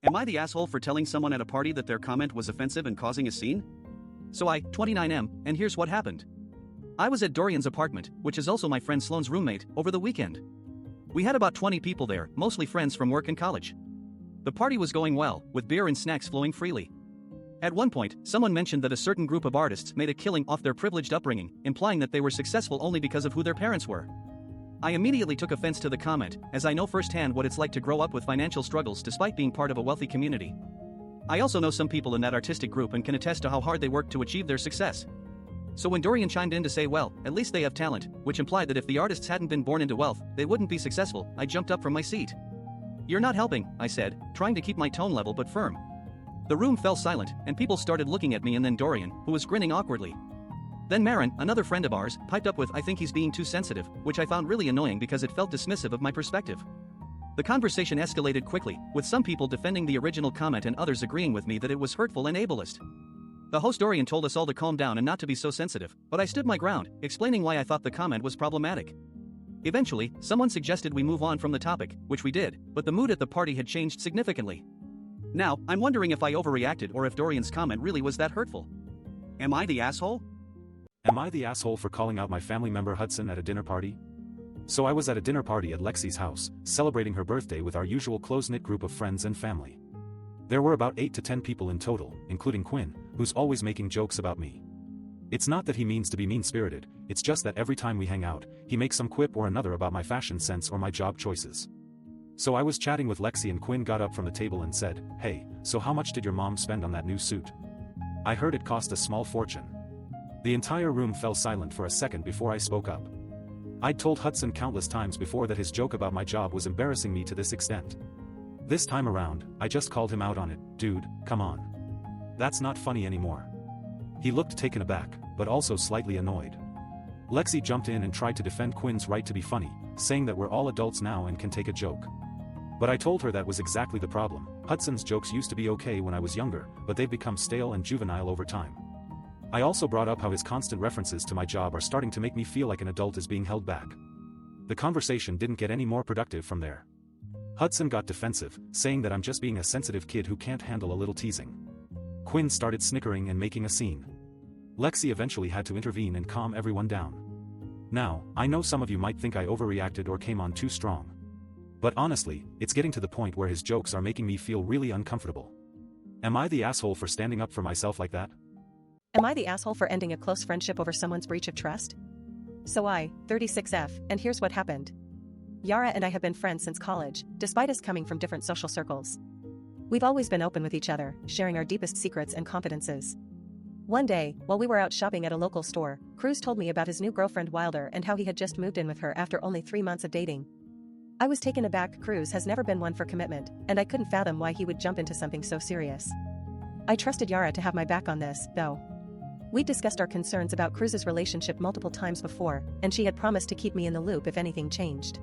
Am I the asshole for telling someone at a party that their comment was offensive and causing a scene? So I, 29M, and here's what happened. I was at Dorian's apartment, which is also my friend Sloane's roommate, over the weekend. We had about 20 people there, mostly friends from work and college. The party was going well, with beer and snacks flowing freely. At one point, someone mentioned that a certain group of artists made a killing off their privileged upbringing, implying that they were successful only because of who their parents were. I immediately took offense to the comment, as I know firsthand what it's like to grow up with financial struggles despite being part of a wealthy community. I also know some people in that artistic group and can attest to how hard they work to achieve their success. So when Dorian chimed in to say, well, at least they have talent, which implied that if the artists hadn't been born into wealth, they wouldn't be successful, I jumped up from my seat. You're not helping, I said, trying to keep my tone level but firm. The room fell silent, and people started looking at me and then Dorian, who was grinning awkwardly. Then Marin, another friend of ours, piped up with I think he's being too sensitive, which I found really annoying because it felt dismissive of my perspective. The conversation escalated quickly, with some people defending the original comment and others agreeing with me that it was hurtful and ableist. The host Dorian told us all to calm down and not to be so sensitive, but I stood my ground, explaining why I thought the comment was problematic. Eventually, someone suggested we move on from the topic, which we did, but the mood at the party had changed significantly. Now, I'm wondering if I overreacted or if Dorian's comment really was that hurtful. Am I the asshole? Am I the asshole for calling out my family member Hudson at a dinner party? So I was at a dinner party at Lexi's house, celebrating her birthday with our usual close-knit group of friends and family. There were about 8 to 10 people in total, including Quinn, who's always making jokes about me. It's not that he means to be mean-spirited, it's just that every time we hang out, he makes some quip or another about my fashion sense or my job choices. So I was chatting with Lexi and Quinn got up from the table and said, hey, so how much did your mom spend on that new suit? I heard it cost a small fortune. The entire room fell silent for a second before I spoke up. I'd told Hudson countless times before that his joke about my job was embarrassing me to this extent. This time around, I just called him out on it, dude, come on. That's not funny anymore. He looked taken aback, but also slightly annoyed. Lexi jumped in and tried to defend Quinn's right to be funny, saying that we're all adults now and can take a joke. But I told her that was exactly the problem. Hudson's jokes used to be okay when I was younger, but they've become stale and juvenile over time. I also brought up how his constant references to my job are starting to make me feel like an adult is being held back. The conversation didn't get any more productive from there. Hudson got defensive, saying that I'm just being a sensitive kid who can't handle a little teasing. Quinn started snickering and making a scene. Lexi eventually had to intervene and calm everyone down. Now, I know some of you might think I overreacted or came on too strong. But honestly, it's getting to the point where his jokes are making me feel really uncomfortable. Am I the asshole for standing up for myself like that? Am I the asshole for ending a close friendship over someone's breach of trust? So I, 36F, and here's what happened. Yara and I have been friends since college, despite us coming from different social circles. We've always been open with each other, sharing our deepest secrets and confidences. One day, while we were out shopping at a local store, Cruz told me about his new girlfriend Wilder and how he had just moved in with her after only 3 months of dating. I was taken aback. Cruz has never been one for commitment, and I couldn't fathom why he would jump into something so serious. I trusted Yara to have my back on this, though. We discussed our concerns about Cruz's relationship multiple times before, and she had promised to keep me in the loop if anything changed.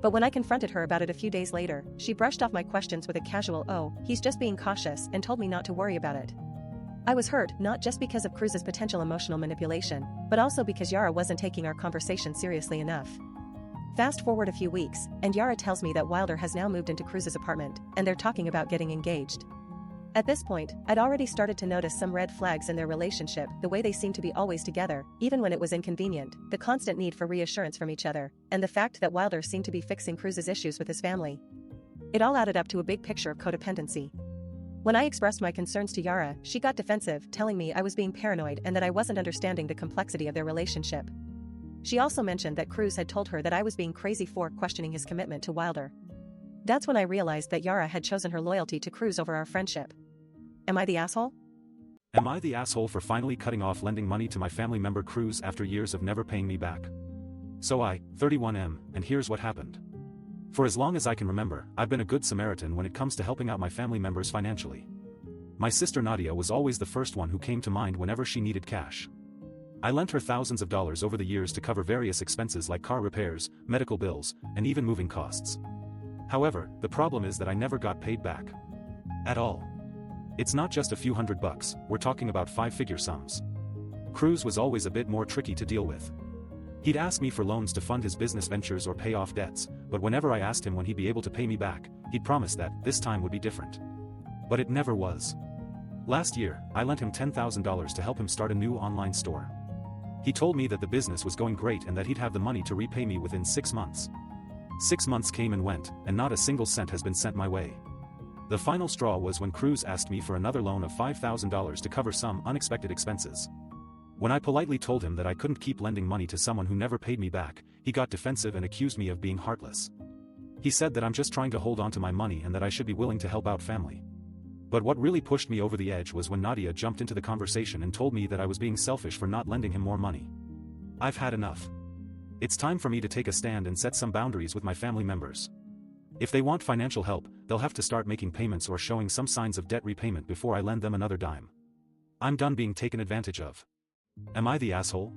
But when I confronted her about it a few days later, she brushed off my questions with a casual "oh, he's just being cautious," and told me not to worry about it. I was hurt, not just because of Cruz's potential emotional manipulation, but also because Yara wasn't taking our conversation seriously enough. Fast forward a few weeks, and Yara tells me that Wilder has now moved into Cruz's apartment, and they're talking about getting engaged. At this point, I'd already started to notice some red flags in their relationship, the way they seemed to be always together, even when it was inconvenient, the constant need for reassurance from each other, and the fact that Wilder seemed to be fixing Cruz's issues with his family. It all added up to a big picture of codependency. When I expressed my concerns to Yara, she got defensive, telling me I was being paranoid and that I wasn't understanding the complexity of their relationship. She also mentioned that Cruz had told her that I was being crazy for questioning his commitment to Wilder. That's when I realized that Yara had chosen her loyalty to Cruz over our friendship. Am I the asshole? Am I the asshole for finally cutting off lending money to my family member Cruz after years of never paying me back? So I, 31M, and here's what happened. For as long as I can remember, I've been a good Samaritan when it comes to helping out my family members financially. My sister Nadia was always the first one who came to mind whenever she needed cash. I lent her thousands of dollars over the years to cover various expenses like car repairs, medical bills, and even moving costs. However, the problem is that I never got paid back. At all. It's not just a few $100, we're talking about 5-figure sums. Cruz was always a bit more tricky to deal with. He'd ask me for loans to fund his business ventures or pay off debts, but whenever I asked him when he'd be able to pay me back, he'd promise that this time would be different. But it never was. Last year, I lent him $10,000 to help him start a new online store. He told me that the business was going great and that he'd have the money to repay me within 6 months. 6 months came and went, and not a single cent has been sent my way. The final straw was when Cruz asked me for another loan of $5,000 to cover some unexpected expenses. When I politely told him that I couldn't keep lending money to someone who never paid me back, he got defensive and accused me of being heartless. He said that I'm just trying to hold on to my money and that I should be willing to help out family. But what really pushed me over the edge was when Nadia jumped into the conversation and told me that I was being selfish for not lending him more money. I've had enough. It's time for me to take a stand and set some boundaries with my family members. If they want financial help, they'll have to start making payments or showing some signs of debt repayment before I lend them another dime. I'm done being taken advantage of. Am I the asshole?